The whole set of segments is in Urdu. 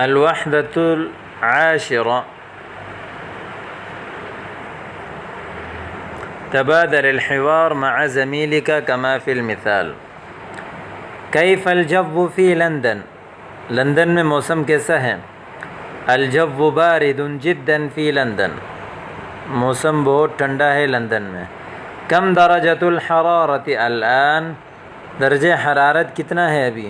الوحدة العاشرة تبادل الحوار مع زميلك كما في المثال. كيف الجو في لندن؟ لندن میں موسم کیسا ہے؟ الجو بارد جدا في لندن، موسم بہت ٹھنڈا ہے لندن میں۔ کم درجۃ الحرارۃ الآن؟ درجہ حرارت کتنا ہے ابھی؟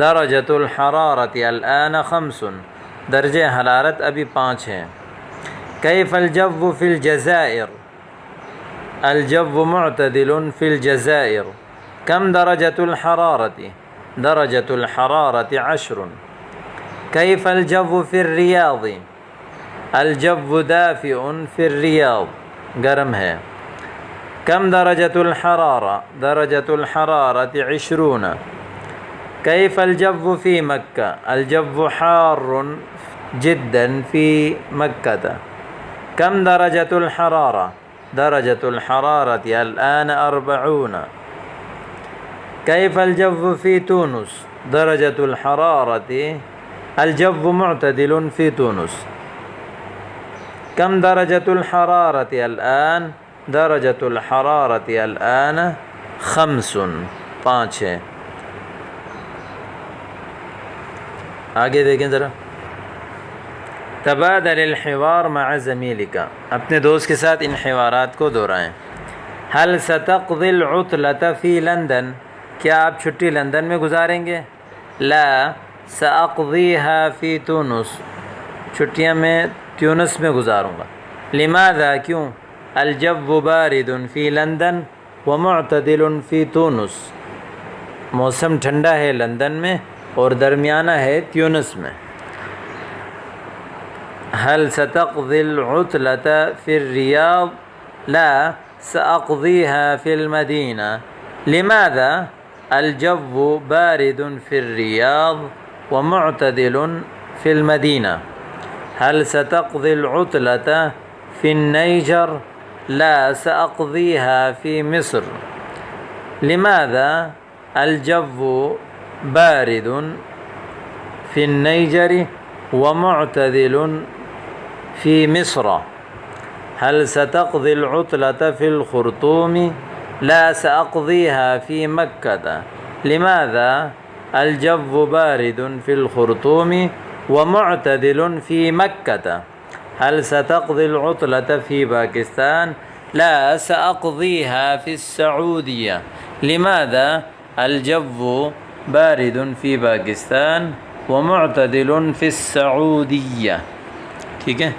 درجۃ الحرارۃ الآن 5، درجہ حرارت ابھی 5 ہے۔ کیف الجو فی الجزائر؟ الجو معتدل فی الجزائر۔ کم درجۃ الحرارۃ؟ درجۃ الحرارۃ 10۔ کیف الجو فی الریاض؟ الجو دافئ فی الریاض، گرم ہے۔ کم درجۃ الحرارہ؟ درجۃ الحرارۃ 20۔ کیف الجو فی مکہ؟ الجو حار جدا فی مکہ۔ کم درجۃ الحرارہ؟ درجۃ الحرارۃ الآن 40۔ کیف الجو فی تونس؟ درجۃ الحرارۃ، الجو معتدل فی تونس۔ کم درجۃ الحرارۃ الآن؟ درجۃ الحرارۃ الآن 5 ہے۔ آگے دیکھیں ذرا۔ تبادل الحوار مع زمیلک، اپنے دوست کے ساتھ ان حوارات کو دہرائیں۔ هل ستقضي العطلة في لندن؟ کیا آپ چھٹی لندن میں گزاریں گے؟ لا سأقضيها في تونس، چھٹیاں میں تیونس میں گزاروں گا۔ لماذا؟ کیوں؟ الجو بارد في لندن ومعتدل في تونس، موسم ٹھنڈا ہے لندن میں اور درمیانہ ہے تیونس میں۔ هل ستقضي العطلة في الرياض؟ لا سأقضيها في المدينة۔ لماذا؟ الجو بارد في الرياض ومعتدل في المدينة۔ هل ستقضي العطلة في النيجر؟ لا سأقضيها في مصر۔ لماذا؟ الجو بارد في النيجر ومعتدل في مصر۔ هل ستقضي العطلة في الخرطوم؟ لا سأقضيها في مكة۔ لماذا؟ الجو بارد في الخرطوم ومعتدل في مكة۔ هل ستقضي العطلة في باكستان؟ لا سأقضيها في السعودية۔ لماذا؟ الجو بارد في باكستان ومعتدل في السعودية۔ ٹھیک ہے۔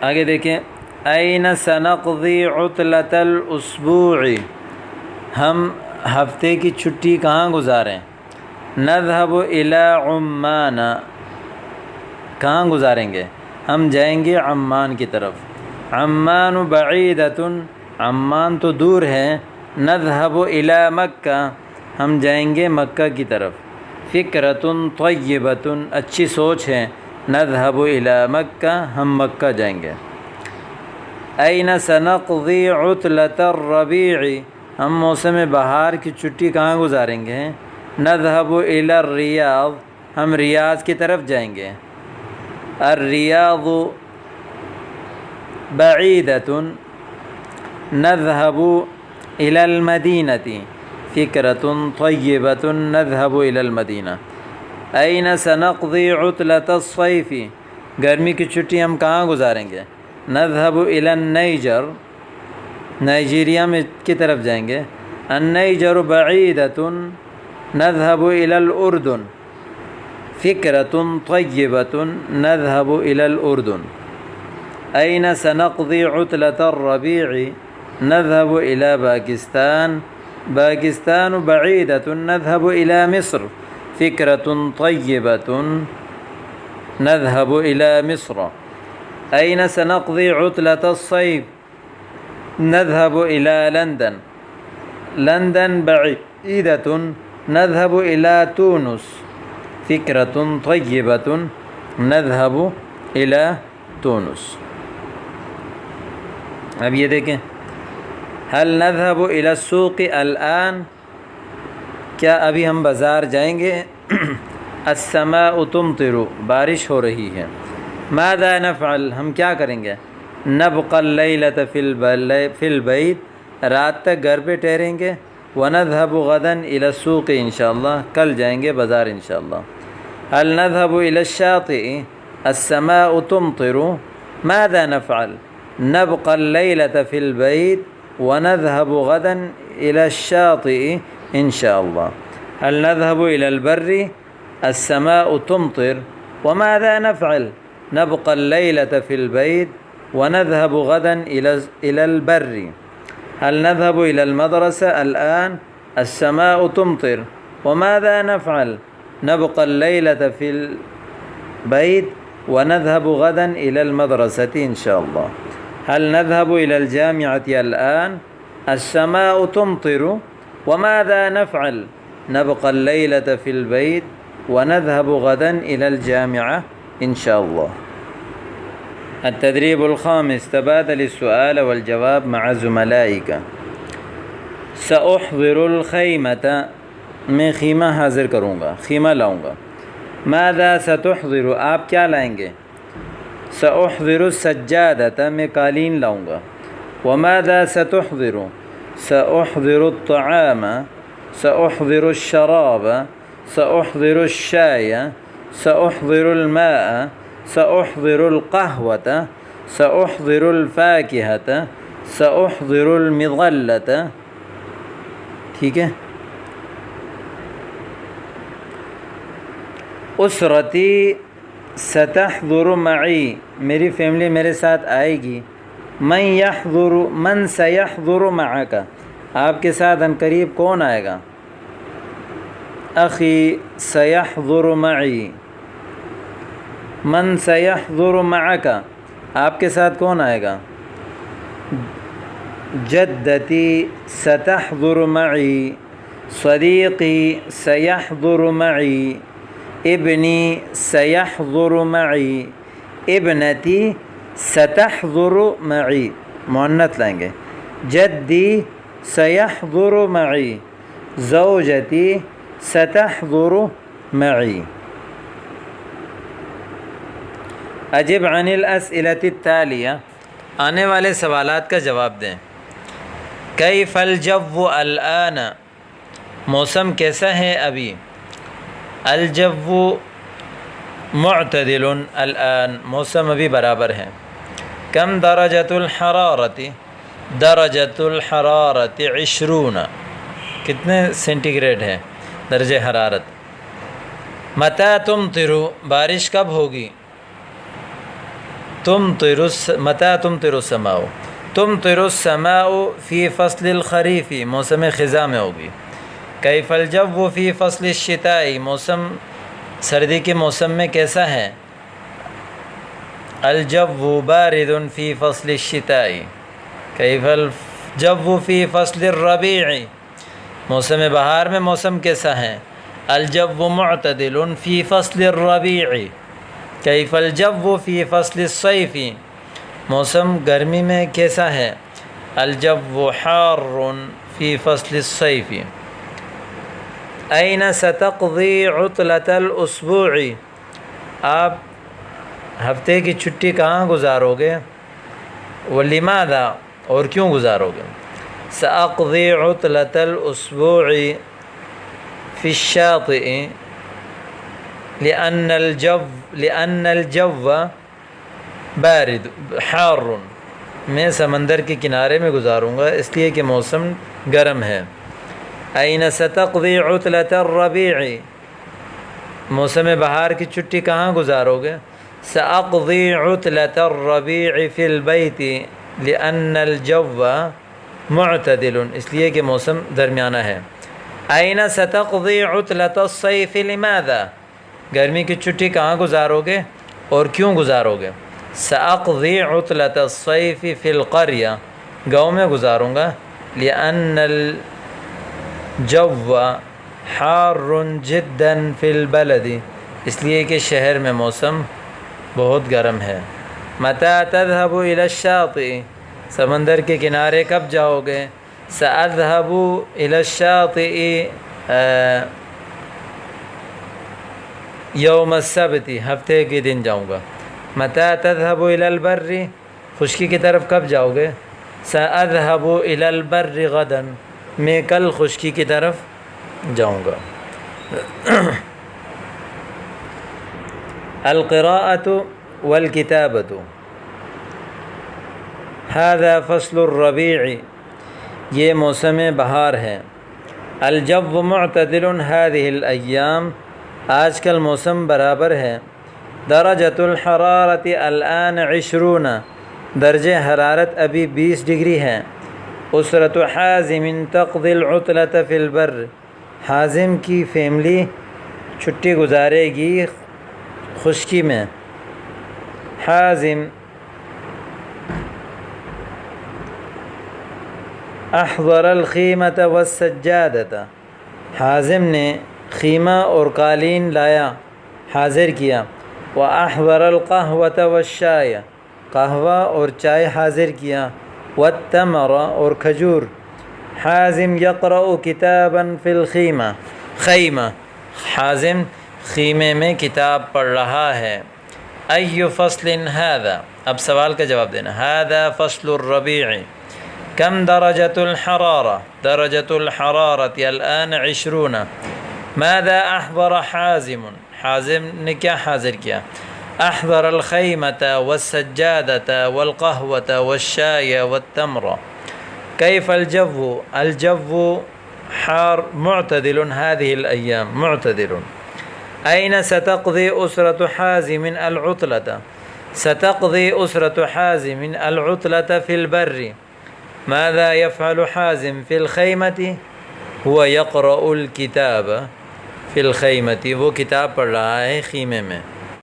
آگے دیکھیں۔ أين سنقضي عطلة الأسبوع؟ ہم ہفتے کی چھٹی کہاں گزاریں؟ نذهب إلى عمان، کہاں گزاریں گے؟ ہم جائیں گے عمان کی طرف۔ عمان بعیدۃ، عمان تو دور ہے۔ نذهب إلى مکہ، ہم جائیں گے مکہ کی طرف۔ فکرۃ طیبۃ، اچھی سوچ ہے۔ نذهب إلى مکہ، ہم مکہ جائیں گے۔ أين سنقضي عطلة الربیع؟ ہم موسم بہار کی چھٹی کہاں گزاریں گے؟ نذهب إلى الریاض، ہم ریاض کی طرف جائیں گے۔ الریاض بعیدۃ، نذهب إلى المدینة۔ فکرۃ طیبۃ، نذهب إلى المدینہ۔ أين سنقضي عطلة الصیف؟ گرمی کی چھٹی ہم کہاں گزاریں گے؟ نذهب إلى النيجر، نائجیریا میں کی طرف جائیں گے۔ النيجر بعیدۃ، نذهب إلى الأردن۔ فکرۃ طیبۃ، نذهب إلى الأردن۔ أين سنقضي عطلة الربیع؟ نذهب إلى باکستان۔ باکستان بعیدۃ، نذهب إلى مصر۔ فکرۃ طیبۃ، نذهب إلى مصر۔ أين سنقضي عطلة الصيف؟ نذهب إلى لندن۔ لندن بعيدة، نذهب إلى تونس۔ فكرة طيبة، نذهب إلى تونس۔ اب یہ دیکھیں، هل نذهب إلى السوق الآن؟ کیا ابھی ہم بازار جائیں گے؟ السماء تمطر، بارش ہو رہی ہے۔ ماذا نفعل، ہم کیا کریں گے؟ نبقى اللیلۃ فی البیت، رات تک گھر پہ ٹھہریں گے۔ ونذهب غدا الى السوق، انشاءاللہ کل جائیں گے بازار انشاءاللہ۔ هل نذهب الى الشاطئ؟ السماء تمطر، ماذا نفعل؟ نبقى الليلة في البيت ونذهب غدا إلى الشاطئ إن شاء الله۔ هل نذهب إلى البر؟ السماء تمطر، وماذا نفعل؟ نبقى الليلة في البيت ونذهب غدا إلى البر۔ هل نذهب إلى المدرسة الآن؟ السماء تمطر، وماذا نفعل؟ نبقى الليلة في البيت ونذهب غدا إلى المدرسة إن شاء الله۔ هل نذهب إلى الجامعة الآن؟ السماء تمطر، وماذا نفعل؟ نبقى الليلة في البيت ونذهب غدا إلى الجامعة إن شاء الله۔ التدريب الخامس، تبادل السؤال والجواب مع زملائك۔ سأحضر الخيمة، میں خیمہ حاضر کروں گا، خیمہ لاؤں گا۔ ماذا ستحضر، آپ کیا لائیں گے؟ سأحضر السجادة، میں قالین لاؤں گا۔ وماذا ستحضر؟ سأحضر الطعام، سأحضر الشراب، سأحضر الشاي، سأحضر الماء، سأحضر القهوة، سأحضر الفاكهة، سأحضر المظلة۔ ٹھیک ہے۔ اسرتی ستحضر معی، میری فیملی میرے ساتھ آئے گی۔ من سيحضر معك، آپ کے ساتھ ان قریب کون آئے گا؟ اخی سيحضر معی۔ من سيحضر معك، آپ کے ساتھ کون آئے گا؟ جدتی ستحضر معی، صدیقی سيحضر معی، ابنی سيحضر معی، ابنتی ستحضر معی، مؤنث لائیں گے۔ جدی سيحضر معی، زوجتی ستحضر معی۔ اجب عن الاسئلة التالیہ، آنے والے سوالات کا جواب دیں۔ کیف الجو الآن، موسم کیسا ہے ابھی؟ الجو معتدل الآن، موسم ابھی برابر ہے۔ کم درجۃ الحرارت؟ درجۃ الحرارت 20، کتنے سینٹی گریڈ ہے درجہ حرارت؟ متی تمطر، بارش کب ہوگی؟ متی تمطر السماء، تمطر السماء فی فصل الخریف، موسم خزاں میں ہوگی۔ کیف الجو فی فصل الشتاء، موسم سردی کے موسم میں کیسا ہے؟ الجو بارد فی فصل الشتاء۔ کیف الجو فی فصل الربیع، موسم بہار میں موسم کیسا ہے؟ الجو معتدل فی فصل الربیع۔ کیف الجو فی فصل الصیف، موسم گرمی میں کیسا ہے؟ الجو حار فی فصل الصیف۔ این ستقضی عطلۃ الاسبوع، آپ ہفتے کی چھٹی کہاں گزارو گے؟ ولماذا، اور کیوں گزارو گے؟ سأقضی عطلۃ الاسبوع فی الشاطئ لأن الجو بارد حار، میں سمندر کے کنارے میں گزاروں گا اس لیے کہ موسم گرم ہے۔ این ستقضی عطلۃ الربیع، موسم بہار کی چھٹی کہاں گزارو گے؟ سأقضی عطلۃ الربیع فی البیت لأن الجو معتدل، اس لیے کہ موسم درمیانہ ہے۔ این ستقضی عطلۃ الصیف لماذا، گرمی کی چھٹی کہاں گزارو گے اور کیوں گزارو گے؟ سأقضی عطلۃ الصیف فی القریہ، گاؤں میں گزاروں گا۔ لأن الجو حار جدا فی البلد، اس لیے کہ شہر میں موسم بہت گرم ہے۔ متی تذهب إلى الشاطئ، سمندر کے کنارے کب جاؤ گے؟ سأذهب إلى الشاطئ یوم السبت ہفتے کے دن جاؤں گا. متى تذهب الى البر خشکی کی طرف کب جاؤ گے؟ سأذهب الى البر غدا میں کل خشکی کی طرف جاؤں گا. القراءة والكتابة هذا فصل الربيع یہ موسم بہار ہے. الجو معتدل هذه الأيام آج کل موسم برابر ہے. درجۃ الحرارت الآن 20 درجہ حرارت ابھی 20 ڈگری ہے. اسرۃ حازم تقضی العطلۃ فی البر حازم کی فیملی چھٹی گزارے گی خشکی میں. حازم احضر الخیمۃ والسجادۃ حازم نے خیمہ اور قالین لایا حاضر کیا. وأحضر القهوة والشاي قہوہ اور چائے حاضر کیا. والتمر اور کھجور. حازم يقرأ كتابا في الخيمة خیمہ حازم خیمے میں کتاب پڑھ رہا ہے. أي فصل هذا اب سوال کا جواب دینا. هذا فصل الربيع. كم درجة الحرارة درجة الحرارة الآن 20. ماذا أحضر حازم حازم نے کیا حاضر کیا؟ احضر الخیمة والسجادة والقهوة والشاي والتمر. كيف الجو الجو حار معتدل هذه الأيام معتدل. أين ستقضي أسرة حازم العطلة ستقضي أسرة حازم العطلة في البر. ماذا يفعل حازم في الخيمة؟ هو يقرأ الكتاب فی الخیمۃ وہ کتاب پڑھ رہا ہے خیمے میں.